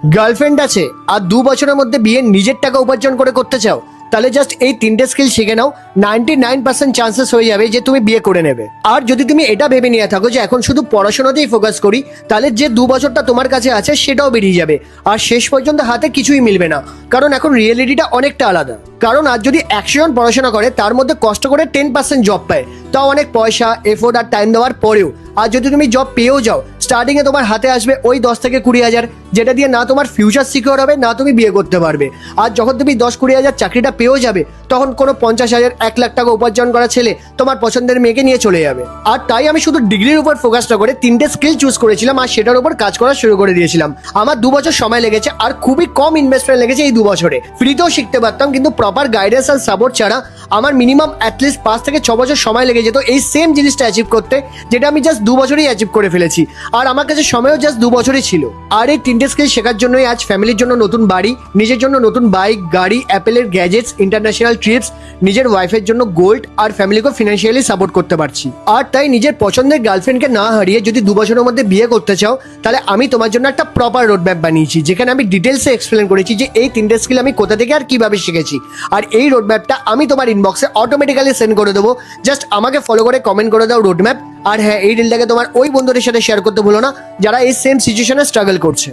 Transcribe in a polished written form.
Girlfriend আছে আর 2 বছরের মধ্যে বিয়ে নিজের টাকা উপার্জন করে করতে চাও, তাহলে জাস্ট এই 3টে স্কিল শিখে নাও। 99% চান্সেস হয়ে যাবে যে তুমি বিয়ে করে নেবে। আর যদি তুমি এটা ভেবে নিয়ে থাকো যে এখন শুধু পড়াশোনাতেই ফোকাস করি, তাহলে যে 2 বছরটা তোমার কাছে আছে সেটাও বেরিয়ে যাবে আর শেষ পর্যন্ত হাতে কিছুই মিলবে না। কারণ এখন রিয়েলিটিটা অনেকটা আলাদা। কারণ আজ যদি 100 জন পড়াশোনা করে তার মধ্যে কষ্ট করে 10% জব পায়, তাও অনেক পয়সা, এফোর্ট আর টাইম দেওয়ার পরেও। আর যদি তুমি জব পেয়েও যাও, স্টার্টিং এ তোমার হাতে আসবে ওই 10 থেকে 20 হাজার, যেটা দিয়ে না তোমার ফিউচার সিকিউর হবে না তুমি বিয়ে করতে পারবে। আর যখন তুমি 10-20 হাজার চাকরিটা পেয়েও যাবে, তখন কোনো 50 হাজার 1 লাখ টাকা উপার্জন করা ছেলে তোমার পছন্দের মেয়েকে নিয়ে চলে যাবে। আর তাই আমি শুধু ডিগ্রির উপর ফোকাস না করে 3টে স্কিল চুজ করেছিলাম আর সেটার উপর কাজ করা শুরু করে দিয়েছিলাম। আমার 2 বছর সময় লেগেছে আর খুবই কম ইনভেস্টমেন্ট লেগেছে এই 2 বছরে। ফ্রিতেও শিখতে পারতাম, কিন্তু প্রপার গাইডেন্স আর সাপোর্ট ছাড়া আমার মিনিমাম অ্যাটলিস্ট 5 থেকে 6 বছর সময় লেগে যেত এই সেম জিনিসটা অ্যাচিভ করতে, যেটা আমি জাস্ট 2 বছরেই অ্যাচিভ করে ফেলেছি। আর আমার কাছে সময়ও জাস্ট 2 বছরই ছিল। আর এই 3টে স্কিল শেখার জন্যই আজ ফ্যামিলির জন্য নতুন বাড়ি, নিজের জন্য নতুন বাইক, গাড়ি, অ্যাপেলের গ্যাজেটস, ইন্টারন্যাশনাল ট্রিপস, নিজের ওয়াইফের জন্য গোল্ড আর ফ্যামিলিকে ফিনান্সিয়ালি সাপোর্ট করতে পারছি। আর তাই নিজের পছন্দের গার্লফ্রেন্ডকে না হারিয়ে যদি 2 বছরের মধ্যে বিয়ে করতে চাও, তাহলে আমি তোমার জন্য একটা প্রপার রোডম্যাপ বানিয়েছি, যেখানে আমি ডিটেলসে এক্সপ্লেন করেছি যে এই 3টে স্কিল আমি কোথা থেকে আর কিভাবে শিখেছি। আর এই রোডম্যাপটা আমি তোমার ইনবক্সে অটোমেটিক্যালি সেন্ড করে দেবো। জাস্ট আমাকে ফলো করে কমেন্ট করে দাও রোডম্যাপ। আর হ্যাঁ, এই রিলটাকে তোমার ওই বন্ধুদের সাথে শেয়ার করতে ভুলো না যারা এই সেম সিচুয়েশনে স্ট্রাগল করছে।